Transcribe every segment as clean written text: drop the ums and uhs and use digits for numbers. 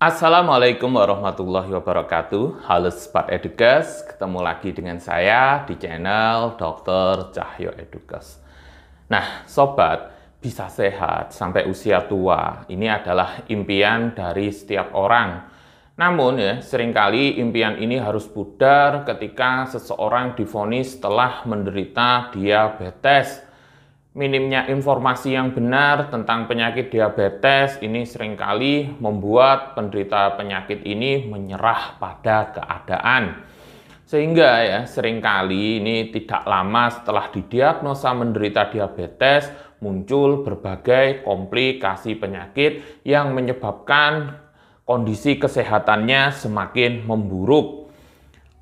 Assalamualaikum warahmatullahi wabarakatuh. Halo Sobat Edukas, ketemu lagi dengan saya di channel Dr. Cahyo Edukas. Nah, Sobat, bisa sehat sampai usia tua, ini adalah impian dari setiap orang. Namun ya, seringkali impian ini harus pudar ketika seseorang divonis telah menderita diabetes. Minimnya informasi yang benar tentang penyakit diabetes ini seringkali membuat penderita penyakit ini menyerah pada keadaan. Sehingga ya seringkali ini tidak lama setelah didiagnosa menderita diabetes muncul berbagai komplikasi penyakit yang menyebabkan kondisi kesehatannya semakin memburuk.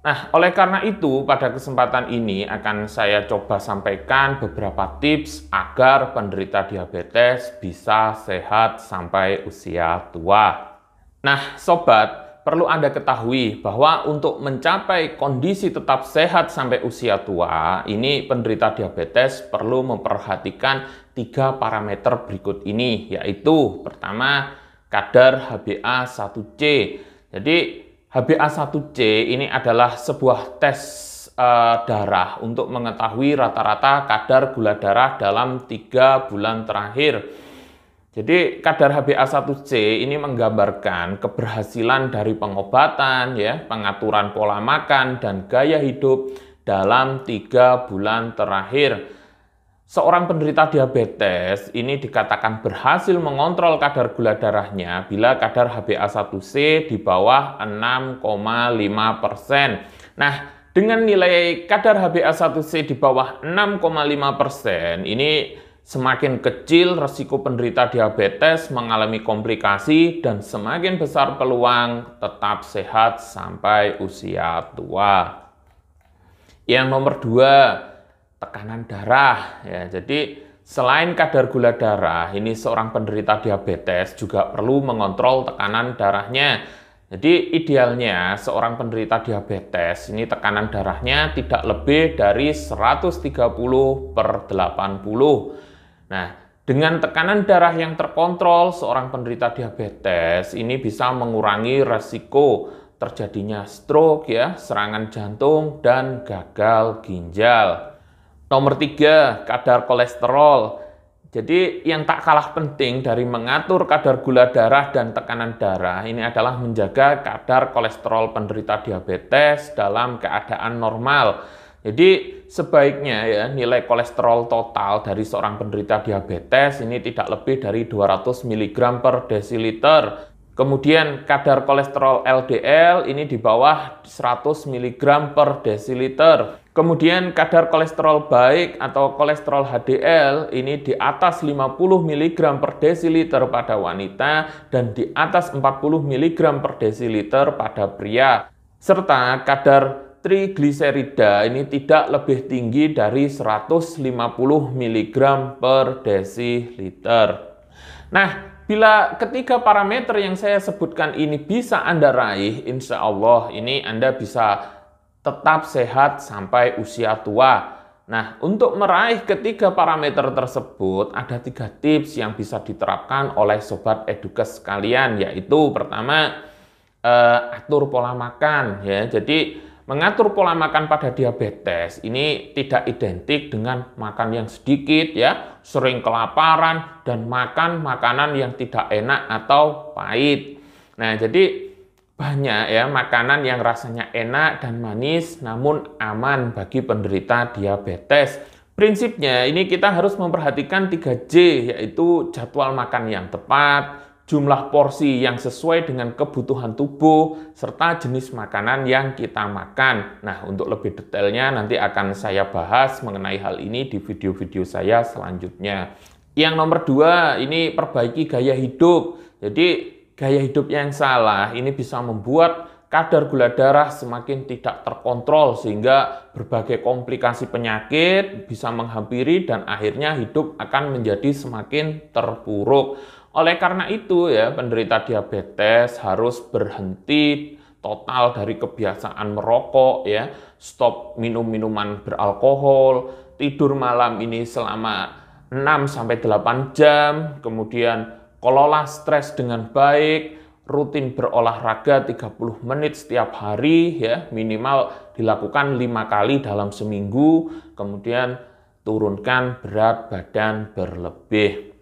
Nah, oleh karena itu, pada kesempatan ini akan saya coba sampaikan beberapa tips agar penderita diabetes bisa sehat sampai usia tua. Nah, Sobat, perlu Anda ketahui bahwa untuk mencapai kondisi tetap sehat sampai usia tua, ini penderita diabetes perlu memperhatikan 3 parameter berikut ini, yaitu pertama, kadar HbA1c. Jadi, HbA1c ini adalah sebuah tes darah untuk mengetahui rata-rata kadar gula darah dalam 3 bulan terakhir. Jadi kadar HbA1c ini menggambarkan keberhasilan dari pengobatan, ya, pengaturan pola makan dan gaya hidup dalam 3 bulan terakhir. Seorang penderita diabetes ini dikatakan berhasil mengontrol kadar gula darahnya bila kadar HbA1c di bawah 6,5%. Nah, dengan nilai kadar HbA1c di bawah 6,5%, ini semakin kecil resiko penderita diabetes mengalami komplikasi dan semakin besar peluang tetap sehat sampai usia tua. Yang nomor 2, tekanan darah ya. Jadi selain kadar gula darah, ini seorang penderita diabetes juga perlu mengontrol tekanan darahnya. Jadi idealnya seorang penderita diabetes ini tekanan darahnya tidak lebih dari 130/80. Nah, dengan tekanan darah yang terkontrol, seorang penderita diabetes ini bisa mengurangi resiko terjadinya stroke ya, serangan jantung dan gagal ginjal. Nomor 3, kadar kolesterol. Jadi yang tak kalah penting dari mengatur kadar gula darah dan tekanan darah ini adalah menjaga kadar kolesterol penderita diabetes dalam keadaan normal. Jadi sebaiknya ya nilai kolesterol total dari seorang penderita diabetes ini tidak lebih dari 200 mg/dl. Kemudian kadar kolesterol LDL ini di bawah 100 mg/dl. Kemudian kadar kolesterol baik atau kolesterol HDL ini di atas 50 mg/dl pada wanita dan di atas 40 mg/dl pada pria. Serta kadar trigliserida ini tidak lebih tinggi dari 150 mg/dl. Nah, bila ketiga parameter yang saya sebutkan ini bisa Anda raih, insya Allah ini Anda bisa tetap sehat sampai usia tua. Nah, untuk meraih ketiga parameter tersebut, ada 3 tips yang bisa diterapkan oleh Sobat Edukas sekalian, yaitu pertama, atur pola makan. Ya. Jadi, mengatur pola makan pada diabetes ini tidak identik dengan makan yang sedikit, ya, sering kelaparan, dan makan makanan yang tidak enak atau pahit. Nah, jadi banyak ya makanan yang rasanya enak dan manis namun aman bagi penderita diabetes. Prinsipnya ini kita harus memperhatikan 3J, yaitu jadwal makan yang tepat, jumlah porsi yang sesuai dengan kebutuhan tubuh, serta jenis makanan yang kita makan. Nah, untuk lebih detailnya nanti akan saya bahas mengenai hal ini di video-video saya selanjutnya. Yang nomor 2, ini perbaiki gaya hidup. Jadi gaya hidup yang salah ini bisa membuat kadar gula darah semakin tidak terkontrol sehingga berbagai komplikasi penyakit bisa menghampiri dan akhirnya hidup akan menjadi semakin terpuruk. Oleh karena itu ya penderita diabetes harus berhenti total dari kebiasaan merokok ya, stop minum minuman beralkohol, tidur malam ini selama 6-8 jam, kemudian kelola stres dengan baik, rutin berolahraga 30 menit setiap hari ya, minimal dilakukan 5 kali dalam seminggu, kemudian turunkan berat badan berlebih.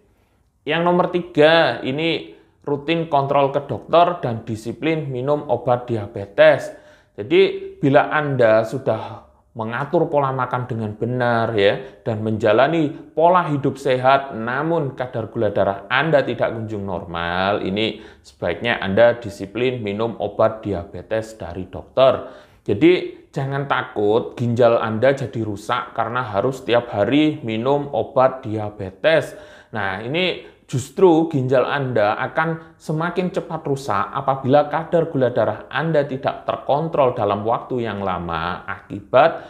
Yang nomor 3, ini rutin kontrol ke dokter dan disiplin minum obat diabetes. Jadi bila Anda sudah mengatur pola makan dengan benar ya dan menjalani pola hidup sehat namun kadar gula darah Anda tidak kunjung normal, ini sebaiknya Anda disiplin minum obat diabetes dari dokter. Jadi jangan takut ginjal Anda jadi rusak karena harus setiap hari minum obat diabetes. Nah, ini justru ginjal Anda akan semakin cepat rusak apabila kadar gula darah Anda tidak terkontrol dalam waktu yang lama akibat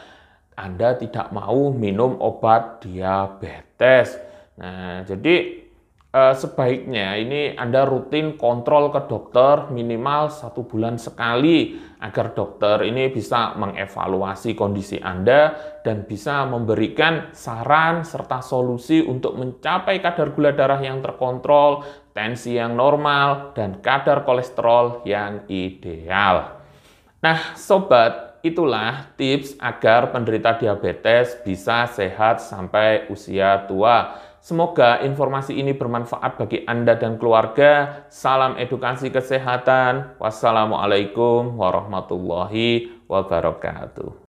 Anda tidak mau minum obat diabetes. Nah, jadi sebaiknya ini Anda rutin kontrol ke dokter minimal 1 bulan sekali agar dokter ini bisa mengevaluasi kondisi Anda dan bisa memberikan saran serta solusi untuk mencapai kadar gula darah yang terkontrol, tensi yang normal, dan kadar kolesterol yang ideal. Nah, sobat, itulah tips agar penderita diabetes bisa sehat sampai usia tua. Semoga informasi ini bermanfaat bagi Anda dan keluarga. Salam edukasi kesehatan. Wassalamualaikum warahmatullahi wabarakatuh.